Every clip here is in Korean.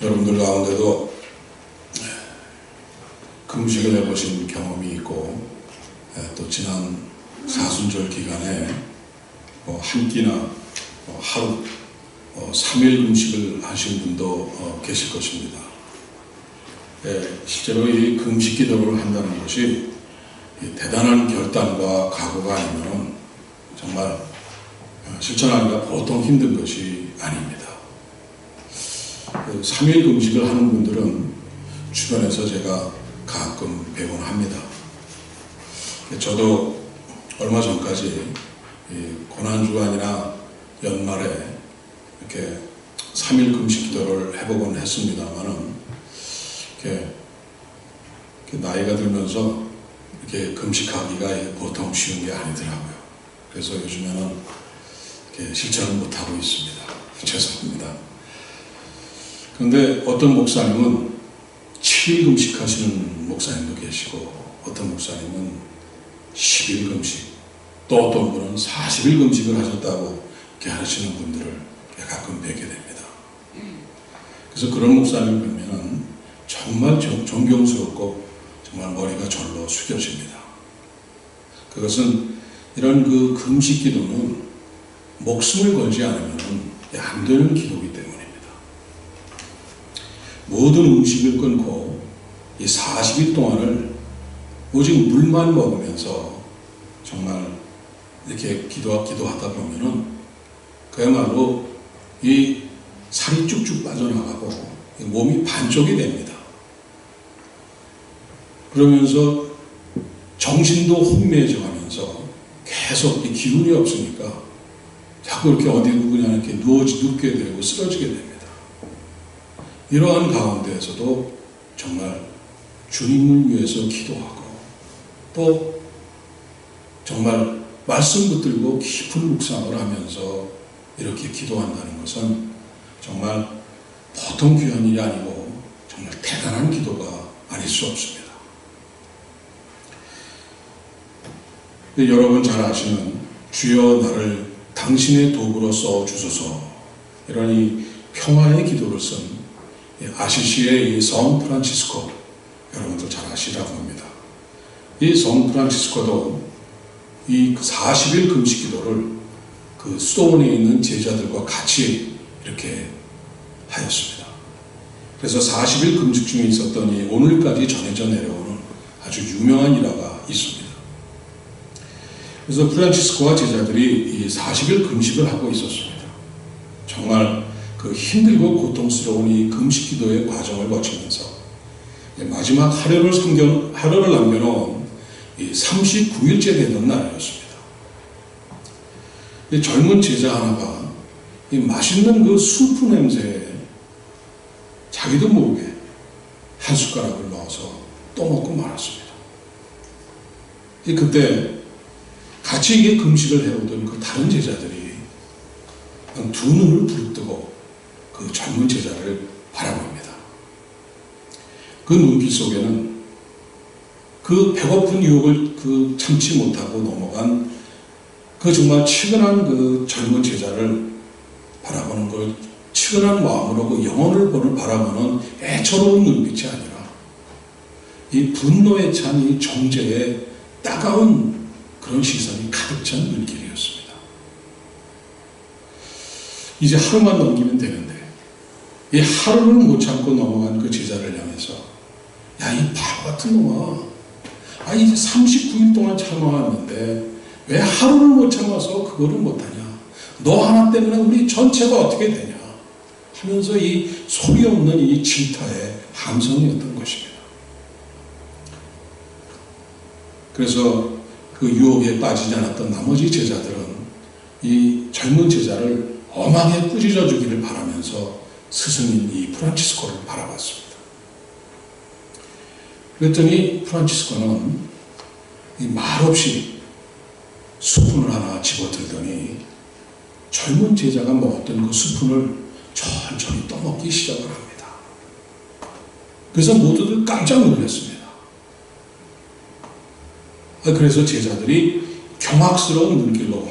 여러분들 가운데도 금식을 해보신 경험이 있고, 또 지난 사순절 기간에 한 끼나 하루 3일 금식을 하신 분도 계실 것입니다. 실제로 이 금식 기도를 한다는 것이 대단한 결단과 각오가 아니면 정말 실천하기가 보통 힘든 것이 아닙니다. 3일 금식을 하는 분들은 주변에서 제가 가끔 배우곤 합니다. 저도 얼마 전까지 고난주간이나 연말에 이렇게 3일 금식 기도를 해보곤 했습니다만은 이렇게 나이가 들면서 이렇게 금식하기가 보통 쉬운 게 아니더라고요. 그래서 요즘에는 이렇게 실천을 못하고 있습니다. 죄송합니다. 그런데 어떤 목사님은 7일 금식하시는 목사님도 계시고, 어떤 목사님은 10일 금식, 또 어떤 분은 40일 금식을 하셨다고 이렇게 하시는 분들을 가끔 뵙게 됩니다. 그래서 그런 목사님을 보면은 정말 존경스럽고 정말 머리가 절로 숙여집니다. 그것은 이런 그 금식 기도는 목숨을 걸지 않으면 안 되는 기도이기 때문입니다. 모든 음식을 끊고 이 40일 동안을 오직 물만 먹으면서 정말 이렇게 기도하다 보면은 그야말로 이 살이 쭉쭉 빠져나가고 몸이 반쪽이 됩니다. 그러면서 정신도 혼미해져 가면서 계속 이 기운이 없으니까 자꾸 이렇게 어디로 그냥 이렇게 눕게 되고 쓰러지게 됩니다. 이러한 가운데에서도 정말 주님을 위해서 기도하고, 또 정말 말씀 붙들고 깊은 묵상을 하면서 이렇게 기도한다는 것은 정말 보통 귀한 일이 아니고 정말 대단한 기도가 아닐 수 없습니다. 여러분 잘 아시는 주여 나를 당신의 도구로 써주소서, 이런 이 평화의 기도를 쓴 아시시의 이 성 프란치스코, 여러분도 잘 아시라고 합니다. 이 성 프란치스코도 이 40일 금식 기도를 그 수도원에 있는 제자들과 같이 이렇게 하였습니다. 그래서 40일 금식 중에 있었던 이 오늘까지 전해져 내려오는 아주 유명한 일화가 있습니다. 그래서 프란치스코와 제자들이 이 40일 금식을 하고 있었습니다. 정말 그 힘들고 고통스러운 이 금식 기도의 과정을 거치면서 마지막 하루를 남겨놓은 이 39일째 되던 날이었습니다. 이 젊은 제자 하나가 이 맛있는 그 수프 냄새에 자기도 모르게 한 숟가락을 넣어서 떠먹고 말았습니다. 그때 같이 이게 금식을 해오던 그 다른 제자들이 두 눈을 부릅뜨고 그 젊은 제자를 바라봅니다. 그 눈빛 속에는 그 배고픈 유혹을 참지 못하고 넘어간 그 정말 치근한 그 젊은 제자를 바라보는 걸 치근한 마음으로 그 영혼을 바라보는 애처로운 눈빛이 아니라 이 분노에 찬 이 정죄의 따가운 그런 시선이 가득 찬 눈길이었습니다. 이제 하루만 넘기면 되는데 이 하루를 못 참고 넘어간 그 제자를 향해서, 야, 이 바보 같은 놈아, 이제 39일 동안 참아왔는데 왜 하루를 못 참아서 그거를 못하냐, 너 하나 때문에 우리 전체가 어떻게 되냐 하면서 이 소리 없는 이 질타의 함성이었던 것입니다. 그래서 그 유혹에 빠지지 않았던 나머지 제자들은 이 젊은 제자를 엄하게 꾸짖어 주기를 바라면서 스승인 이 프란치스코를 바라봤습니다. 그랬더니 프란치스코는 이 말없이 수푼을 하나 집어들더니 젊은 제자가 먹었던 그 수푼을 천천히 떠먹기 시작을 합니다. 그래서 모두들 깜짝 놀랐습니다. 그래서 제자들이 경악스러운 눈길로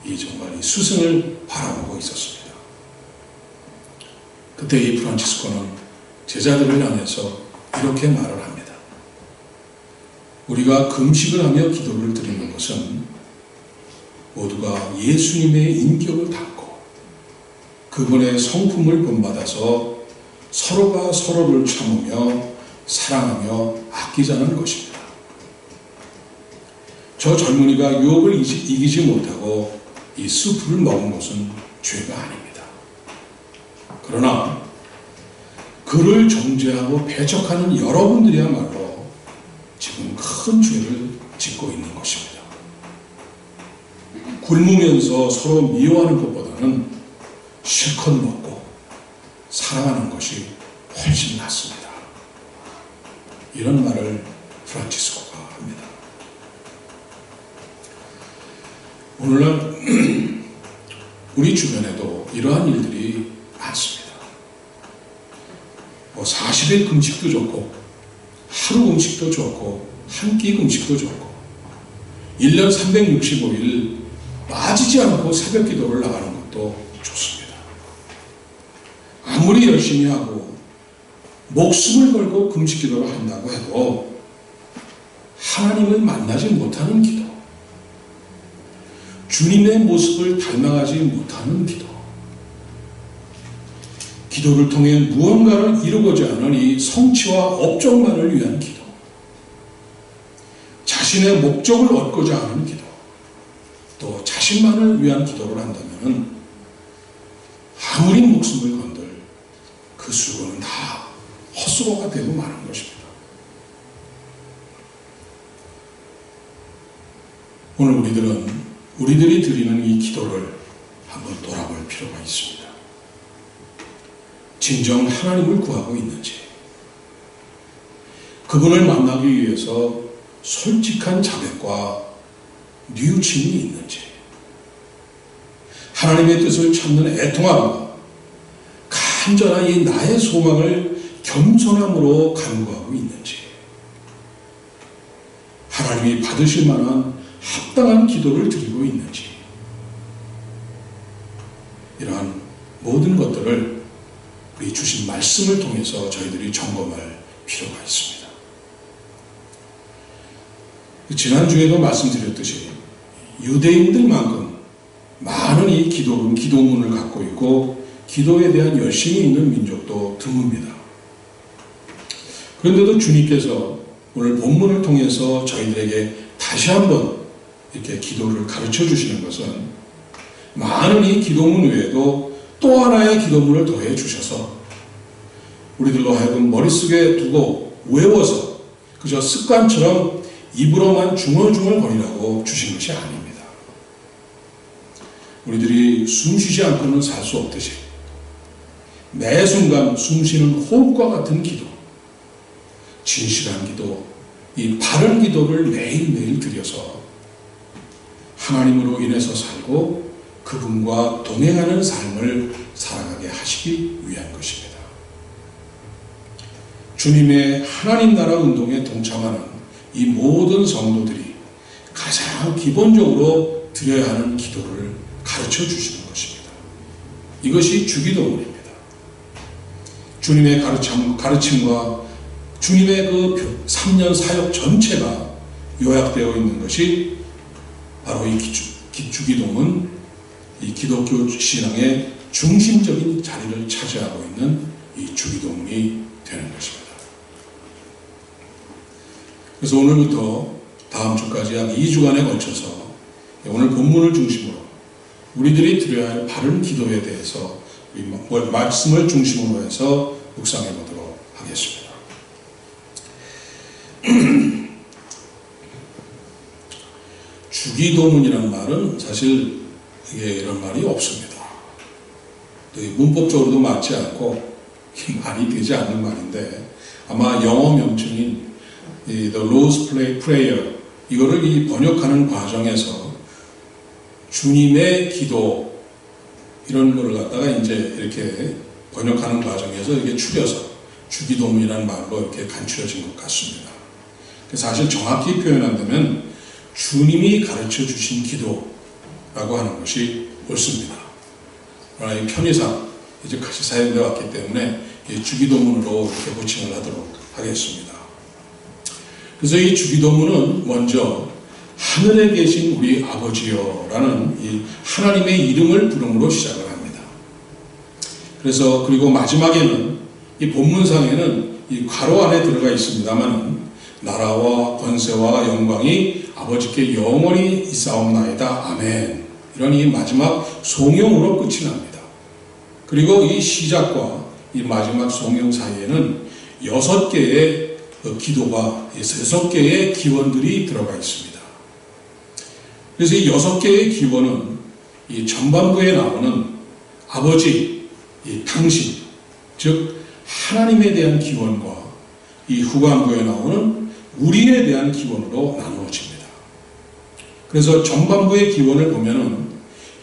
이 정말 이 스승을 바라보고 있었습니다. 그때 이 프란치스코는 제자들을 향해서 이렇게 말을 합니다. 우리가 금식을 하며 기도를 드리는 것은 모두가 예수님의 인격을 닮고 그분의 성품을 본받아서 서로가 서로를 참으며 사랑하며 아끼자는 것입니다. 저 젊은이가 유혹을 이기지 못하고 이 스프를 먹은 것은 죄가 아닙니다. 그러나 그를 정죄하고 배척하는 여러분들이야말로 지금 큰 죄를 짓고 있는 것입니다. 굶으면서 서로 미워하는 것보다는 실컷 먹고 사랑하는 것이 훨씬 낫습니다. 이런 말을 프란치스코가 합니다. 오늘날 우리 주변에도 이러한 일들이 많습니다. 40일 금식도 좋고 하루 금식도 좋고 한 끼 금식도 좋고 1년 365일 빠지지 않고 새벽 기도를 나가는 것도 좋습니다. 아무리 열심히 하고 목숨을 걸고 금식 기도를 한다고 해도 하나님을 만나지 못하는 기도, 주님의 모습을 닮아가지 못하는 기도, 기도를 통해 무언가를 이루고자 하는 이 성취와 업적만을 위한 기도, 자신의 목적을 얻고자 하는 기도, 또 자신만을 위한 기도를 한다면 아무리 목숨을 건들 그 수고는 다 헛수고가 되고 마는 것입니다. 오늘 우리들이 드리는 이 기도를 한번 돌아볼 필요가 있습니다. 진정 하나님을 구하고 있는지, 그분을 만나기 위해서 솔직한 자백과 뉘우침이 있는지, 하나님의 뜻을 찾는 애통함과 간절한 이 나의 소망을 겸손함으로 간구하고 있는지, 하나님이 받으실 만한 합당한 기도를 드리고 있는지, 이러한 모든 것들을 우리 주신 말씀을 통해서 저희들이 점검할 필요가 있습니다. 지난주에도 말씀드렸듯이 유대인들만큼 많은 이 기도문을 갖고 있고 기도에 대한 열심이 있는 민족도 드뭅니다. 그런데도 주님께서 오늘 본문을 통해서 저희들에게 다시 한번 이렇게 기도를 가르쳐 주시는 것은 많은 이 기도문 외에도 또 하나의 기도문을 더해 주셔서 우리들로 하여금 머릿속에 두고 외워서 그저 습관처럼 입으로만 중얼중얼거리라고 주신 것이 아닙니다. 우리들이 숨 쉬지 않고는 살 수 없듯이 매 순간 숨 쉬는 호흡과 같은 기도, 진실한 기도, 이 바른 기도를 매일매일 드려서 하나님으로 인해서 살고 그분과 동행하는 삶을 살아가게 하시기 위한 것입니다. 주님의 하나님 나라 운동에 동참하는 이 모든 성도들이 가장 기본적으로 드려야 하는 기도를 가르쳐 주시는 것입니다. 이것이 주기도문입니다. 주님의 가르침과 주님의 그 3년 사역 전체가 요약되어 있는 것이 바로 이 주기도문, 이 기독교 신앙의 중심적인 자리를 차지하고 있는 이 주기도문이 되는 것입니다. 그래서 오늘부터 다음 주까지 약 2주간에 걸쳐서 오늘 본문을 중심으로 우리들이 드려야 할 바른 기도에 대해서 말씀을 중심으로 해서 묵상해 보도록 하겠습니다. 주기도문이라는 말은 사실 이런 말이 없습니다. 문법적으로도 맞지 않고 말이 되지 않는 말인데 아마 영어 명칭인 The Lord's Prayer 이거를 이 번역하는 과정에서 주님의 기도 이런 거를 갖다가 이제 이렇게 번역하는 과정에서 이렇게 추려서 주기도문이라는 말로 이렇게 간추려진 것 같습니다. 사실 정확히 표현한다면 주님이 가르쳐 주신 기도라고 하는 것이 옳습니다. 그러나 이 편의상 이제까지 사용되어 왔기 때문에 주기도문으로 이렇게 호칭을 하도록 하겠습니다. 그래서 이 주기도문은 먼저 하늘에 계신 우리 아버지여라는 이 하나님의 이름을 부름으로 시작을 합니다. 그래서 그리고 마지막에는 이 본문상에는 이 괄호 안에 들어가 있습니다만 나라와 권세와 영광이 아버지께 영원히 있사옵나이다. 아멘. 이런 이 마지막 송영으로 끝이 납니다. 그리고 이 시작과 이 마지막 송영 사이에는 6개의 기도가 6개의 기원들이 들어가 있습니다. 그래서 이 6개의 기원은 이 전반부에 나오는 아버지, 이 당신, 즉 하나님에 대한 기원과 이 후반부에 나오는 우리에 대한 기원으로 나누어집니다. 그래서 전반부의 기원을 보면은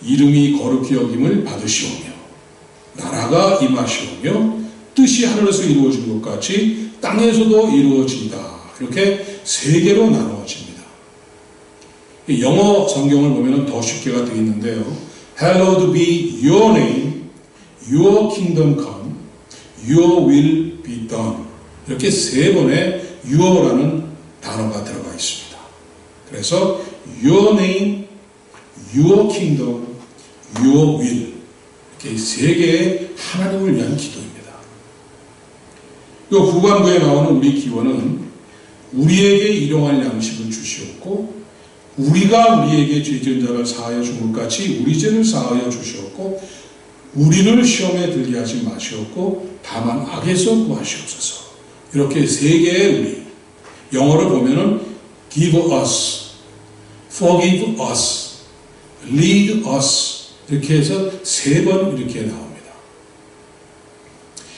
이름이 거룩히 여김을 받으시오며 나라가 임하시오며 뜻이 하늘에서 이루어진 것 같이 땅에서도 이루어진다. 이렇게 3개로 나누어집니다. 영어 성경을 보면 더 쉽게가 되어 있는데요. Hallowed be your name, your kingdom come, your will be done. 이렇게 3번의 your라는 단어가 들어가 있습니다. 그래서 your name, your kingdom, your will. 이렇게 3개의 하나님을 위한 기도입니다. 이 후반부에 나오는 우리 기원은 우리에게 일용할 양식을 주시옵고 우리가 우리에게 죄지은 자를 사하여 준 것 같이 우리 죄를 사하여 주시옵고 우리를 시험에 들게 하지 마시옵고 다만 악에서 구하시옵소서. 이렇게 3개의 우리, 영어로 보면은 give us, forgive us, lead us 이렇게 해서 3번 이렇게 나옵니다.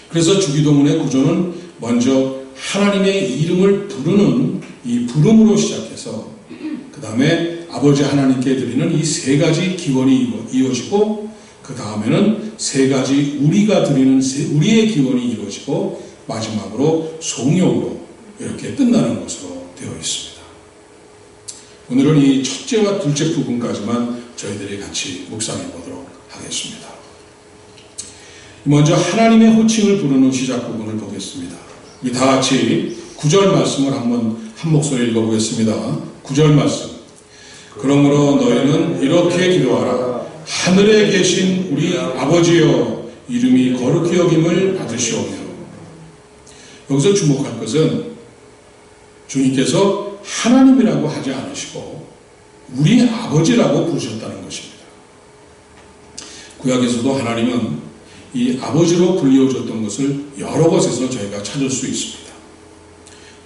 그래서 주기도문의 구조는 먼저 하나님의 이름을 부르는 이 부름으로 시작해서 그 다음에 아버지 하나님께 드리는 이 3가지 기원이 이루어지고 그 다음에는 3가지 우리가 드리는 우리의 기원이 이루어지고 마지막으로 송영으로 이렇게 끝나는 것으로 되어 있습니다. 오늘은 이 첫째와 둘째 부분까지만 저희들이 같이 묵상해 보도록 하겠습니다. 먼저 하나님의 호칭을 부르는 시작 부분을 보겠습니다. 우리 다 같이 9절 말씀을 한번 한 목소리 읽어보겠습니다. 9절 말씀. 그러므로 너희는 이렇게 기도하라. 하늘에 계신 우리 아버지여 이름이 거룩히 여김을 받으시오며. 여기서 주목할 것은 주님께서 하나님이라고 하지 않으시고 우리 아버지라고 부르셨다는 것입니다. 구약에서도 하나님은 이 아버지로 불리워졌던 것을 여러 곳에서 저희가 찾을 수 있습니다.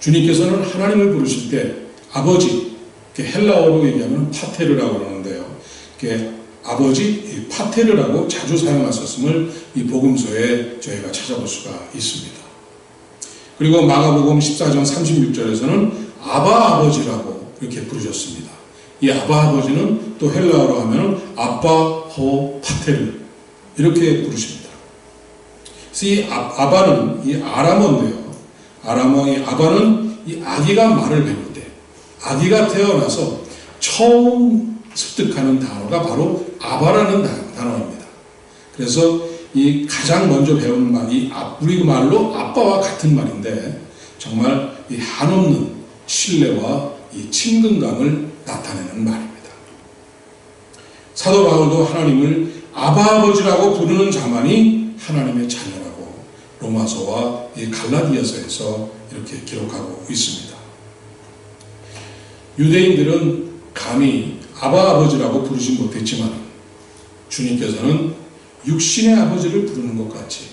주님께서는 하나님을 부르실 때 아버지, 헬라어로 얘기하면 파테르라고 하는데요. 아버지, 파테르라고 자주 사용하셨음을 이 복음서에 저희가 찾아볼 수가 있습니다. 그리고 마가복음 14장 36절에서는 아바 아버지라고 이렇게 부르셨습니다. 이 아바 아버지는 또 헬라어로 하면 아빠 호 파테르 이렇게 부르십니다. 이 아바는 이 아람어인데요. 아람어 이 아바는 이 아기가 말을 배울 때, 아기가 태어나서 처음 습득하는 단어가 바로 아바라는 단어입니다. 그래서 이 가장 먼저 배우는 말이 우리 말로 아빠와 같은 말인데 정말 이 한없는 신뢰와 이 친근감을 나타내는 말입니다. 사도 바울도 하나님을 아바 아버지라고 부르는 자만이 하나님의 자녀라고 로마서와 이 갈라디아서에서 이렇게 기록하고 있습니다. 유대인들은 감히 아바 아버지라고 부르지 못했지만 주님께서는 육신의 아버지를 부르는 것 같이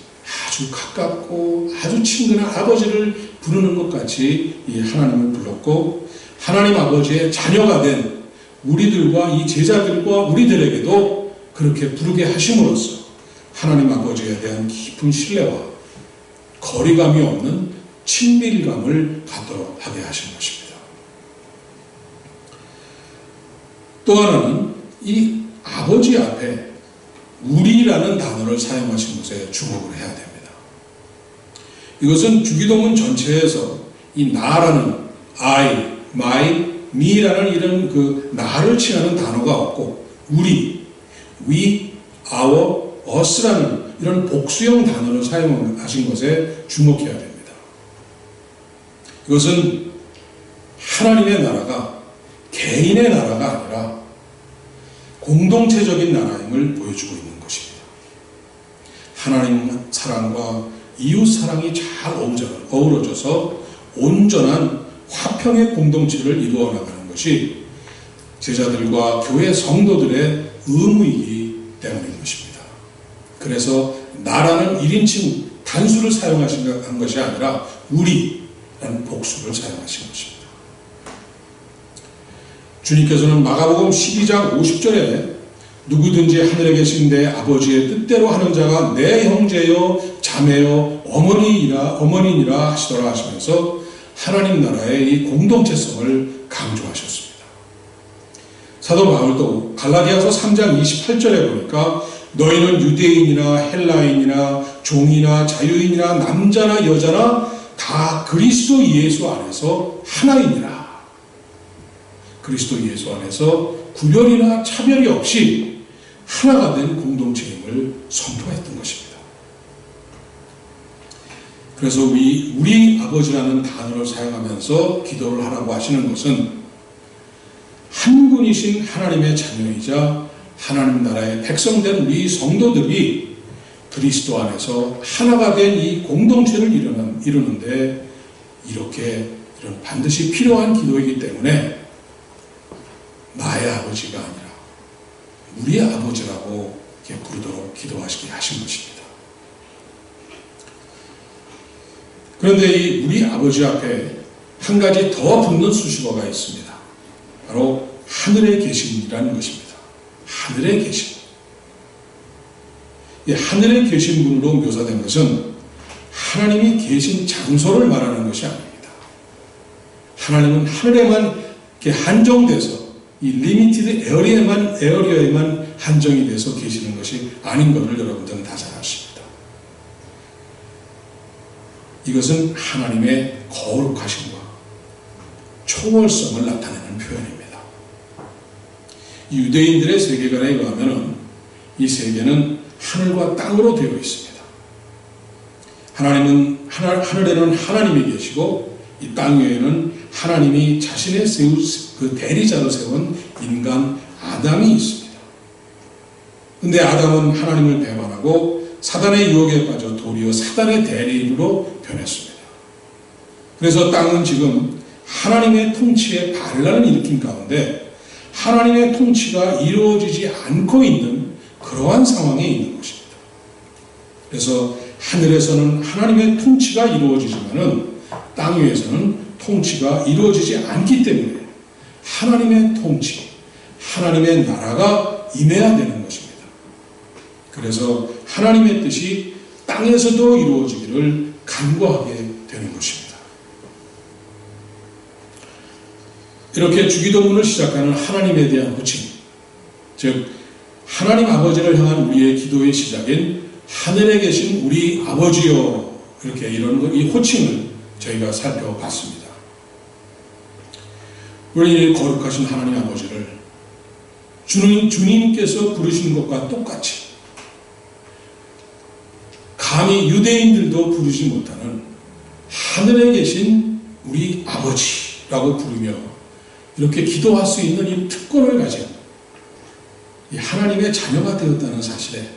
아주 가깝고 아주 친근한 아버지를 부르는 것 같이 이 하나님을 불렀고 하나님 아버지의 자녀가 된 우리들과 이 제자들과 우리들에게도 그렇게 부르게 하심으로써 하나님 아버지에 대한 깊은 신뢰와 거리감이 없는 친밀감을 갖도록 하게 하신 것입니다. 또 하나는 이 아버지 앞에 우리라는 단어를 사용하신 것에 주목을 해야 됩니다. 이것은 주기도문 전체에서 이 나라는 I, my, me라는 이런 그 나를 칭하는 단어가 없고 우리, we, our, us라는 이런 복수형 단어를 사용하신 것에 주목해야 됩니다. 이것은 하나님의 나라가 개인의 나라가 아니라 공동체적인 나라임을 보여주고 있는 것입니다. 하나님 사랑과 이웃 사랑이 잘 어우러져서 온전한 화평의 공동체를 이루어 나가는 것이 제자들과 교회 성도들의 의무이기 때문인 것입니다. 그래서 나라는 1인칭 단수를 사용하신 것이 아니라 우리라는 복수를 사용하신 것입니다. 주님께서는 마가복음 12장 50절에 누구든지 하늘에 계신 내 아버지의 뜻대로 하는 자가 내 형제요 자매요 어머니니라 하시더라 하시면서 하나님 나라의 이 공동체성을 강조하셨습니다. 사도 바울도 갈라디아서 3장 28절에 보니까 너희는 유대인이나 헬라인이나 종이나 자유인이나 남자나 여자나 다 그리스도 예수 안에서 하나이니라. 그리스도 예수 안에서 구별이나 차별이 없이 하나가 된 공동체임을 선포했던 것입니다. 그래서 우리 아버지라는 단어를 사용하면서 기도를 하라고 하시는 것은 한 분이신 하나님의 자녀이자 하나님 나라의 백성된 우리 성도들이 그리스도 안에서 하나가 된 이 공동체를 이루는데 이런 반드시 필요한 기도이기 때문에 나의 아버지가 아니라 우리의 아버지라고 이렇게 부르도록 기도하시게 하신 것입니다. 그런데 이 우리 아버지 앞에 한 가지 더 붙는 수식어가 있습니다. 바로 하늘에 계신이라는 것입니다. 하늘에 계신. 이 하늘에 계신 분으로 묘사된 것은 하나님이 계신 장소를 말하는 것이 아닙니다. 하나님은 하늘에만 이렇게 한정돼서 이 리미티드 에어리어에만 한정이 돼서 계시는 것이 아닌 것을 여러분들은 다 잘 아십니다. 이것은 하나님의 거룩하심과 초월성을 나타내는 표현입니다. 유대인들의 세계관에 의하면 이 세계는 하늘과 땅으로 되어 있습니다. 하늘에는 하나님이 계시고 이 땅 위에는 하나님이 자신의 그 대리자로 세운 인간 아담이 있습니다. 그런데 아담은 하나님을 배반하고 사단의 유혹에 빠져 도리어 사단의 대리인으로 변했습니다. 그래서 땅은 지금 하나님의 통치에 반란을 일으킨 가운데 하나님의 통치가 이루어지지 않고 있는 그러한 상황에 있는 것입니다. 그래서 하늘에서는 하나님의 통치가 이루어지지만은 땅 위에서는 통치가 이루어지지 않기 때문에 하나님의 통치, 하나님의 나라가 임해야 되는 것입니다. 그래서 하나님의 뜻이 땅에서도 이루어지기를 간구하게 되는 것입니다. 이렇게 주기도문을 시작하는 하나님에 대한 호칭, 즉 하나님 아버지를 향한 우리의 기도의 시작인 하늘에 계신 우리 아버지여, 이렇게 이런 이 호칭을 저희가 살펴봤습니다. 우리 거룩하신 하나님 아버지를 주님께서 부르신 것과 똑같이 감히 유대인들도 부르지 못하는 하늘에 계신 우리 아버지라고 부르며 이렇게 기도할 수 있는 이 특권을 가진 이 하나님의 자녀가 되었다는 사실에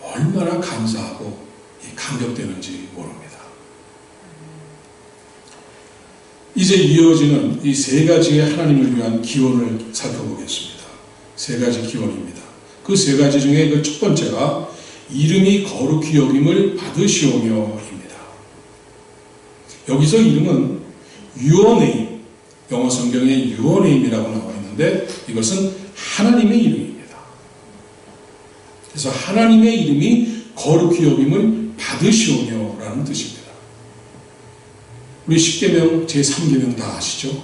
얼마나 감사하고 감격되는지 모릅니다. 이제 이어지는 이 세 가지의 하나님을 위한 기원을 살펴보겠습니다. 세 가지 기원입니다. 그 세 가지 중에 그 첫 번째가 이름이 거룩히 여김을 받으시오며입니다. 여기서 이름은 Your Name, 영어 성경에 Your Name이라고 나와 있는데 이것은 하나님의 이름입니다. 그래서 하나님의 이름이 거룩히 여김을 받으시오며라는 뜻입니다. 우리 십계명 제3계명 다 아시죠?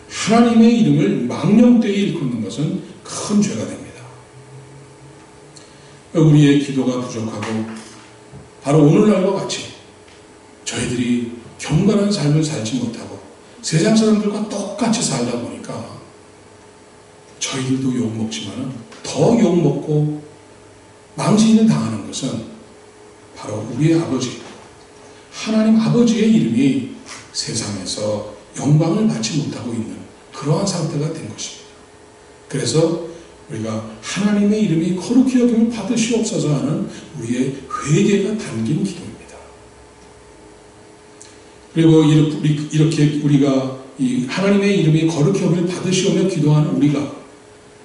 하나님의 이름을 망령되이 일컫는 것은 큰 죄가 됩니다. 우리의 기도가 부족하고 바로 오늘날과 같이 저희들이 경건한 삶을 살지 못하고 세상 사람들과 똑같이 살다 보니까 저희들도 욕먹지만 더 욕먹고 망신을 당하는 것은 바로 우리의 아버지, 하나님 아버지의 이름이 세상에서 영광을 받지 못하고 있는 그러한 상태가 된 것입니다. 그래서 우리가 하나님의 이름이 거룩히 여김을 받으시옵소서 하는 우리의 회개가 담긴 기도입니다. 그리고 이렇게 우리가 이 하나님의 이름이 거룩히 여김을 받으시오며 기도하는 우리가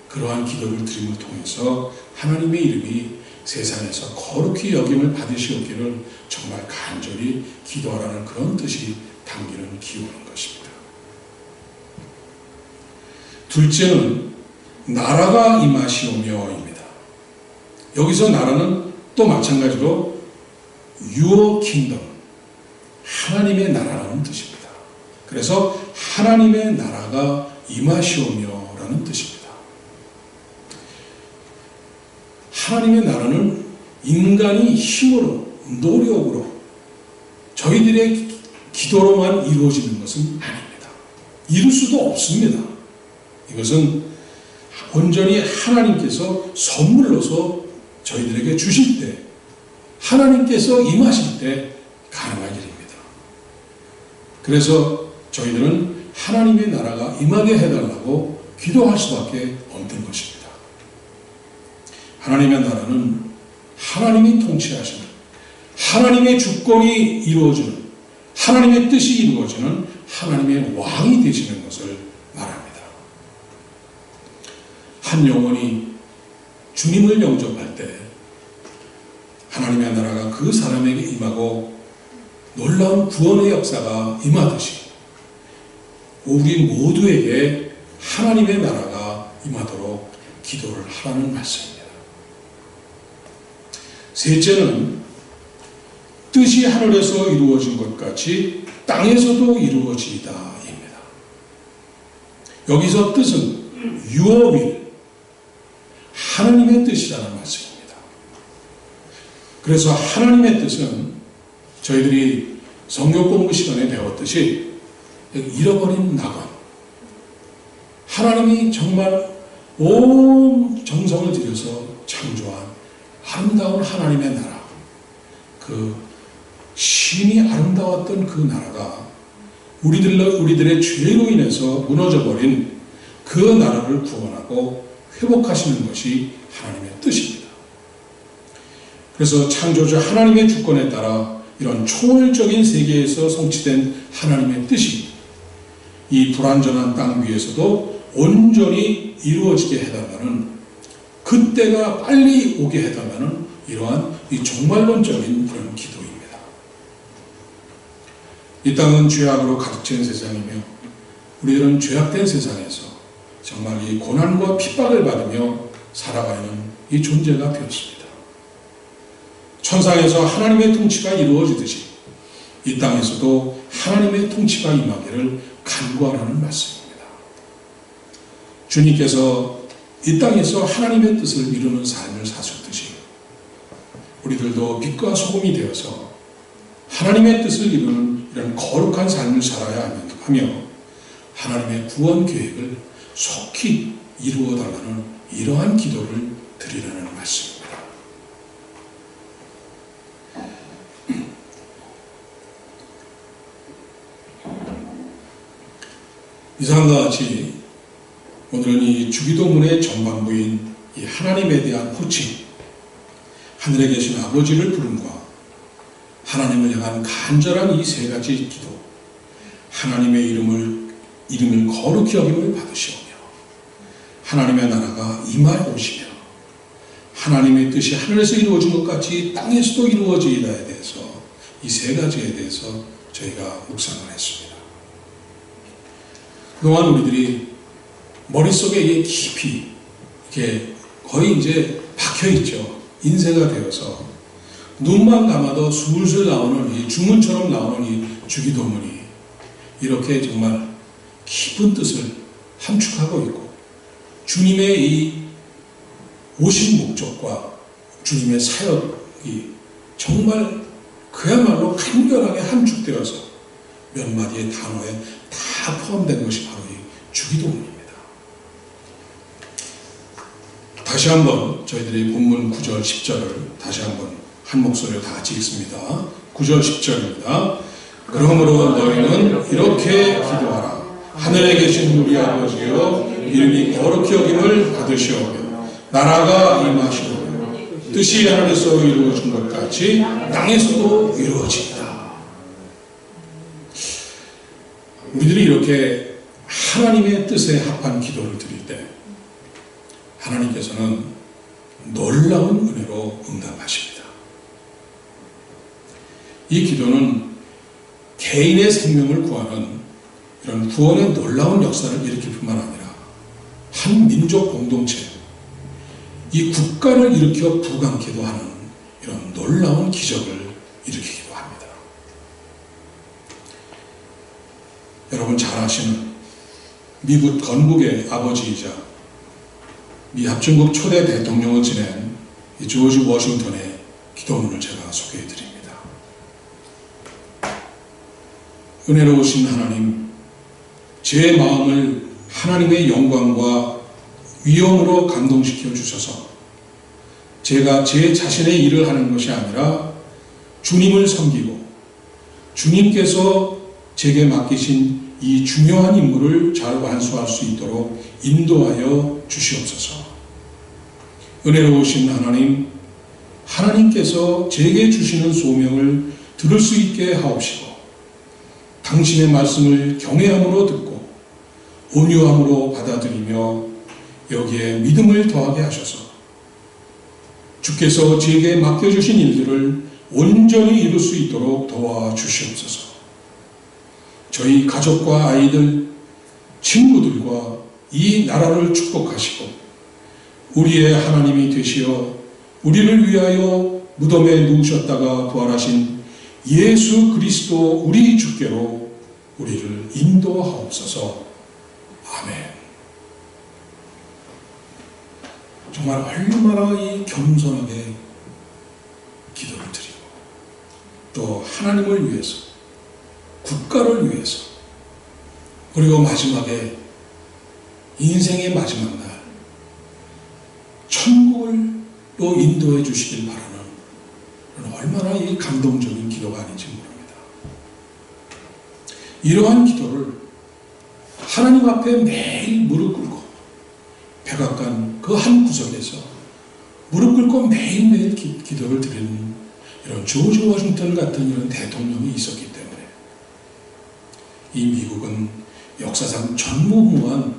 그러한 기도를 드림을 통해서 하나님의 이름이 세상에서 거룩히 여김을 받으시옵기를 정말 간절히 기도하라는 그런 뜻이 담기는 기도인 것입니다. 둘째는 나라가 임하시오며입니다. 여기서 나라는 또 마찬가지로 Your Kingdom, 하나님의 나라라는 뜻입니다. 그래서 하나님의 나라가 임하시오며라는 뜻입니다. 하나님의 나라는 인간이 힘으로, 노력으로, 저희들의 기도로만 이루어지는 것은 아닙니다. 이룰 수도 없습니다. 이것은 온전히 하나님께서 선물로서 저희들에게 주실 때, 하나님께서 임하실 때 가능한 일입니다. 그래서 저희들은 하나님의 나라가 임하게 해달라고 기도할 수밖에 없는 것입니다. 하나님의 나라는 하나님이 통치하시는, 하나님의 주권이 이루어지는, 하나님의 뜻이 이루어지는 하나님의 왕이 되시는 것을 말합니다. 한 영혼이 주님을 영접할 때 하나님의 나라가 그 사람에게 임하고 놀라운 구원의 역사가 임하듯이 우리 모두에게 하나님의 나라가 임하도록 기도를 하라는 말씀입니다. 셋째는 뜻이 하늘에서 이루어진 것 같이 땅에서도 이루어지이다입니다. 여기서 뜻은 Your will, 하나님의 뜻이라는 말씀입니다. 그래서 하나님의 뜻은 저희들이 성경 공부 시간에 배웠듯이 잃어버린 낙원, 하나님이 정말 온 정성을 들여서 창조한 아름다운 하나님의 나라, 그 심히 아름다웠던 그 나라가 우리들의 죄로 인해서 무너져버린 그 나라를 구원하고 회복하시는 것이 하나님의 뜻입니다. 그래서 창조주 하나님의 주권에 따라 이런 초월적인 세계에서 성취된 하나님의 뜻이 이 불완전한 땅 위에서도 온전히 이루어지게 해달라는, 그때가 빨리 오게 해달라는 이러한 이 종말론적인 그런 기도입니다. 이 땅은 죄악으로 가득 찬 세상이며 우리들은 죄악된 세상에서 정말 이 고난과 핍박을 받으며 살아가는 이 존재가 되었습니다. 천상에서 하나님의 통치가 이루어지듯이 이 땅에서도 하나님의 통치가 임하기를 간구하라는 말씀입니다. 주님께서 이 땅에서 하나님의 뜻을 이루는 삶을 사셨듯이 우리들도 빛과 소금이 되어서 하나님의 뜻을 이루는 이런 거룩한 삶을 살아야 하며 하나님의 구원 계획을 속히 이루어달라는 이러한 기도를 드리라는 말씀입니다. 이상과 같이 오늘은 이 주기도문의 전반부인 이 하나님에 대한 호칭, 하늘에 계신 아버지를 부름과 하나님을 향한 간절한 이 세 가지 기도, 하나님의 이름을 거룩히 여김을 받으시오며 하나님의 나라가 임하여 오시며 하나님의 뜻이 하늘에서 이루어진 것 같이 땅에서도 이루어지이다에 대해서 이 세 가지에 대해서 저희가 묵상을 했습니다. 그동안 우리들이 머릿속에 깊이 이렇게 거의 이제 박혀있죠. 인쇄가 되어서 눈만 감아도 술술 나오는 이 주문처럼 나오는 이 주기도문이 이렇게 정말 깊은 뜻을 함축하고 있고 주님의 이 오신 목적과 주님의 사역이 정말 그야말로 간결하게 함축되어서 몇 마디의 단어에 다 포함된 것이 바로 이 주기도문입니다. 다시 한번 저희들이 본문 9절 10절을 다시 한번 한 목소리로 다 같이 읽습니다. 9절 10절입니다. 그러므로 너희는 이렇게 기도하라. 하늘에 계신 우리 아버지여, 이름이 거룩히 여김을 받으시오며 나라가 임하시오며 뜻이 하늘에서 이루어진 것 같이 땅에서도 이루어진다. 우리들이 이렇게 하나님의 뜻에 합한 기도를 드릴 때 하나님께서는 놀라운 은혜로 응답하십니다. 이 기도는 개인의 생명을 구하는 이런 구원의 놀라운 역사를 일으킬 뿐만 아니라 한 민족 공동체, 이 국가를 일으켜 부강케도 하는 이런 놀라운 기적을 일으키기도 합니다. 여러분 잘 아시는 미국 건국의 아버지이자 미 합중국 초대 대통령을 지낸 이 조지 워싱턴의 기도문을 제가 소개해 드립니다. 은혜로우신 하나님, 제 마음을 하나님의 영광과 위엄으로 감동시켜 주셔서 제가 제 자신의 일을 하는 것이 아니라 주님을 섬기고 주님께서 제게 맡기신 이 중요한 임무를 잘 완수할 수 있도록 인도하여 주시옵소서. 은혜로우신 하나님, 하나님께서 제게 주시는 소명을 들을 수 있게 하옵시고 당신의 말씀을 경외함으로 듣고 온유함으로 받아들이며 여기에 믿음을 더하게 하셔서 주께서 제게 맡겨주신 일들을 온전히 이룰 수 있도록 도와주시옵소서. 저희 가족과 아이들, 친구들과 이 나라를 축복하시고 우리의 하나님이 되시어 우리를 위하여 무덤에 누우셨다가 부활하신 예수 그리스도 우리 주께로 우리를 인도하옵소서. 아멘. 정말 얼마나 이 겸손하게 기도를 드리고 또 하나님을 위해서, 국가를 위해서, 그리고 마지막에 인생의 마지막 날 천국을 또 인도해 주시길 바라는 얼마나 이 감동적인 기도가 아닌지 모릅니다. 이러한 기도를 하나님 앞에 매일 무릎 꿇고 백악관 그 한 구석에서 무릎 꿇고 매일매일 기도를 드리는 이런 조지 워싱턴 같은 이런 대통령이 있었기 때문에 이 미국은 역사상 전무후무한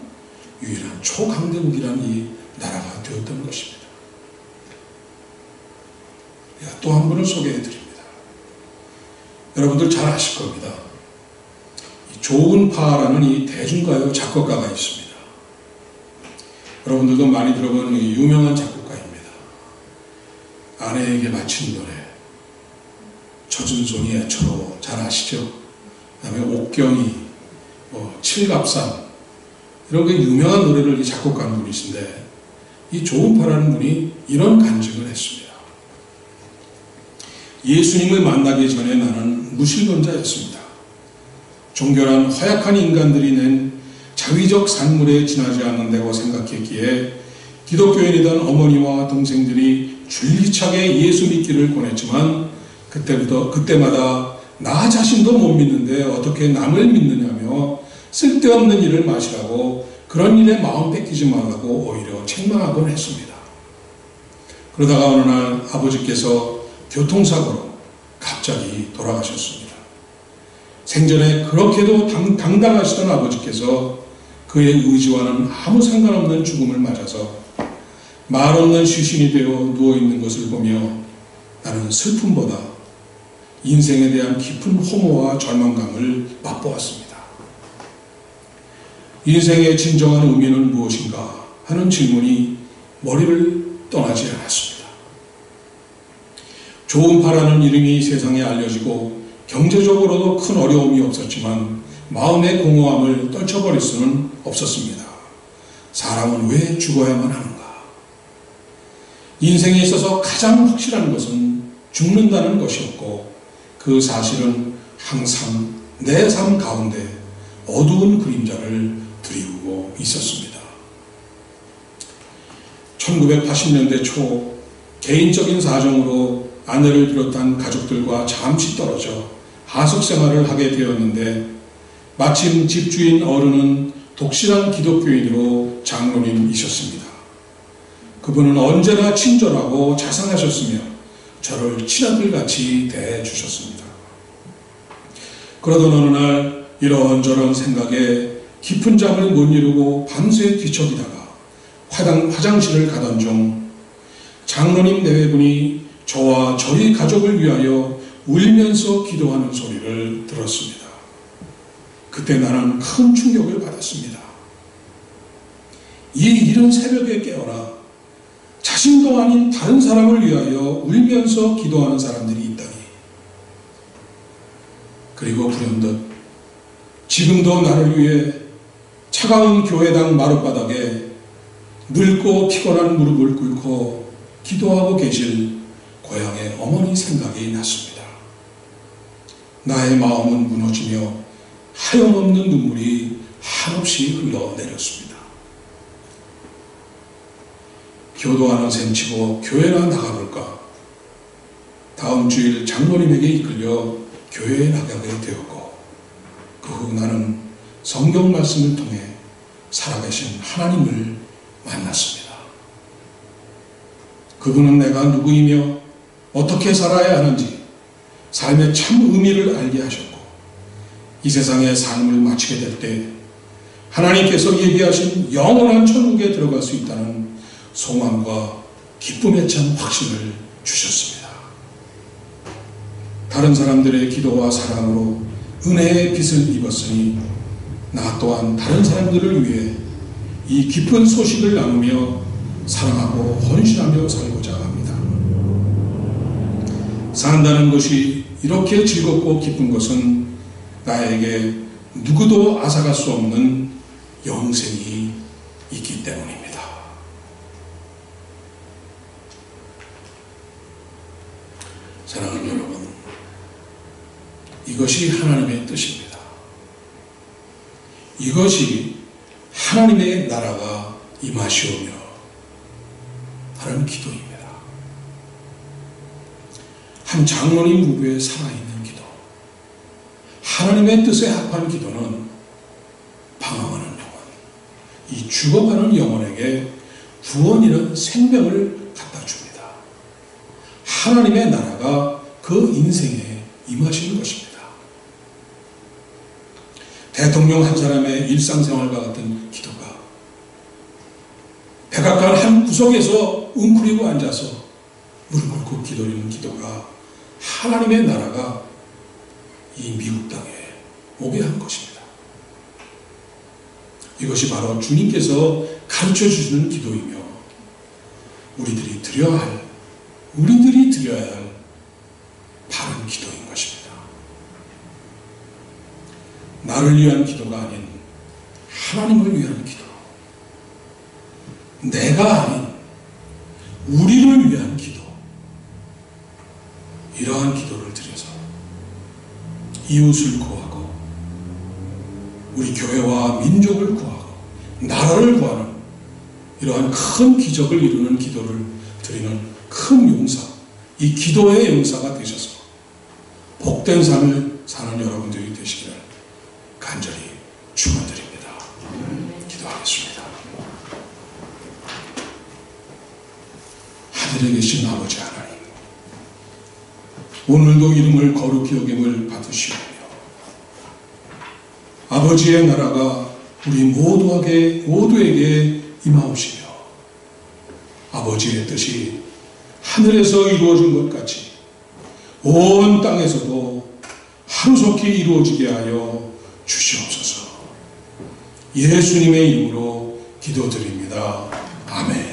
유일한 초강대국이라는 이 나라가 되었던 것입니다. 또 한 분을 소개해 드립니다. 여러분들 잘 아실 겁니다. 조은파라는 이 대중가요 작곡가가 있습니다. 여러분들도 많이 들어본 유명한 작곡가입니다. 아내에게 바친 노래, 젖은 손이 애처로 잘 아시죠? 그 다음에 옥경이, 칠갑산 이런 게 유명한 노래를 작곡한 분이신데 이 조은파라는 분이 이런 간증을 했습니다. 예수님을 만나기 전에 나는 무신론자였습니다. 종교란 허약한 인간들이 낸 자위적 산물에 지나지 않는다고 생각했기에 기독교인이던 어머니와 동생들이 줄기차게 예수 믿기를 권했지만 그때마다 나 자신도 못 믿는데 어떻게 남을 믿느냐며 쓸데없는 일을 마시라고 그런 일에 마음 뺏기지 말라고 오히려 책망하곤 했습니다. 그러다가 어느 날 아버지께서 교통사고로 갑자기 돌아가셨습니다. 생전에 그렇게도 당당하시던 아버지께서 그의 의지와는 아무 상관없는 죽음을 맞아서 말 없는 시신이 되어 누워있는 것을 보며 나는 슬픔보다 인생에 대한 깊은 허무와 절망감을 맛보았습니다. 인생의 진정한 의미는 무엇인가 하는 질문이 머리를 떠나지 않았습니다. 조은파라는 이름이 세상에 알려지고 경제적으로도 큰 어려움이 없었지만 마음의 공허함을 떨쳐버릴 수는 없었습니다. 사람은 왜 죽어야만 하는가? 인생에 있어서 가장 확실한 것은 죽는다는 것이었고 그 사실은 항상 내 삶 가운데 어두운 그림자를 드리우고 있었습니다. 1980년대 초 개인적인 사정으로 아내를 비롯한 가족들과 잠시 떨어져 하숙 생활을 하게 되었는데 마침 집주인 어른은 독실한 기독교인으로 장로님이셨습니다. 그분은 언제나 친절하고 자상하셨으며 저를 친아들같이 대해주셨습니다. 그러던 어느 날 이런저런 생각에 깊은 잠을 못 이루고 밤새 뒤척이다가 화장실을 가던 중 장로님 내외분이 저와 저희 가족을 위하여 울면서 기도하는 소리를 들었습니다. 그때 나는 큰 충격을 받았습니다. 이 이른 새벽에 깨어나 자신도 아닌 다른 사람을 위하여 울면서 기도하는 사람들이 있다니. 그리고 불현듯 지금도 나를 위해 차가운 교회당 마룻바닥에 늙고 피곤한 무릎을 꿇고 기도하고 계실 고향의 어머니 생각이 났습니다. 나의 마음은 무너지며 하염없는 눈물이 한없이 흘러내렸습니다. 교도하는 셈치고 교회나 나가볼까? 다음 주일 장로님에게 이끌려 교회에 나가게 되었고 그 후 나는 성경 말씀을 통해 살아계신 하나님을 만났습니다. 그분은 내가 누구이며 어떻게 살아야 하는지 삶의 참 의미를 알게 하셨고 이 세상의 삶을 마치게 될 때 하나님께서 예비하신 영원한 천국에 들어갈 수 있다는 소망과 기쁨에 찬 확신을 주셨습니다. 다른 사람들의 기도와 사랑으로 은혜의 빛을 입었으니 나 또한 다른 사람들을 위해 이 기쁜 소식을 나누며 사랑하고 헌신하며 살고자 합니다. 산다는 것이 이렇게 즐겁고 기쁜 것은 나에게 누구도 앗아갈 수 없는 영생이 있기 때문입니다. 사랑하는 여러분, 이것이 하나님의 뜻입니다. 이것이 하나님의 나라가 임하시오며 하는 기도입니다. 한 장로님 부부의 살아있는 기도, 하나님의 뜻에 합한 기도는 방황하는 영혼, 이 죽어가는 영혼에게 구원이라는 생명을 갖다 줍니다. 하나님의 나라가 그 인생에 임하시는 것입니다. 대통령 한 사람의 일상생활과 같은 기도가 백악관 한 구석에서 웅크리고 앉아서 무릎 꿇고 기도리는 기도가 하나님의 나라가 이 미국 땅에 오게 한 것입니다. 이것이 바로 주님께서 가르쳐 주시는 기도이며 우리들이 드려야 할 바른 기도인 것입니다. 나를 위한 기도가 아닌 하나님을 위한 기도, 내가 아닌 우리를 위한 기도, 이러한 기도를 드려서 이웃을 구하고 우리 교회와 민족을 구하고 나라를 구하는 이러한 큰 기적을 이루는 기도를 드리는 큰 용사, 이 기도의 용사가 되셔서 복된 삶을 사는 여러분들이 되시기를 간절히 축원드립니다. 기도하겠습니다. 하늘에 계신 아버지 하나님, 오늘도 이름을 거룩히 여김을 받으시오며 아버지의 나라가 우리 모두에게 임하오시며 아버지의 뜻이 하늘에서 이루어진 것 같이 온 땅에서도 하루속히 이루어지게 하여 주시옵소서. 예수님의 이름으로 기도드립니다. 아멘.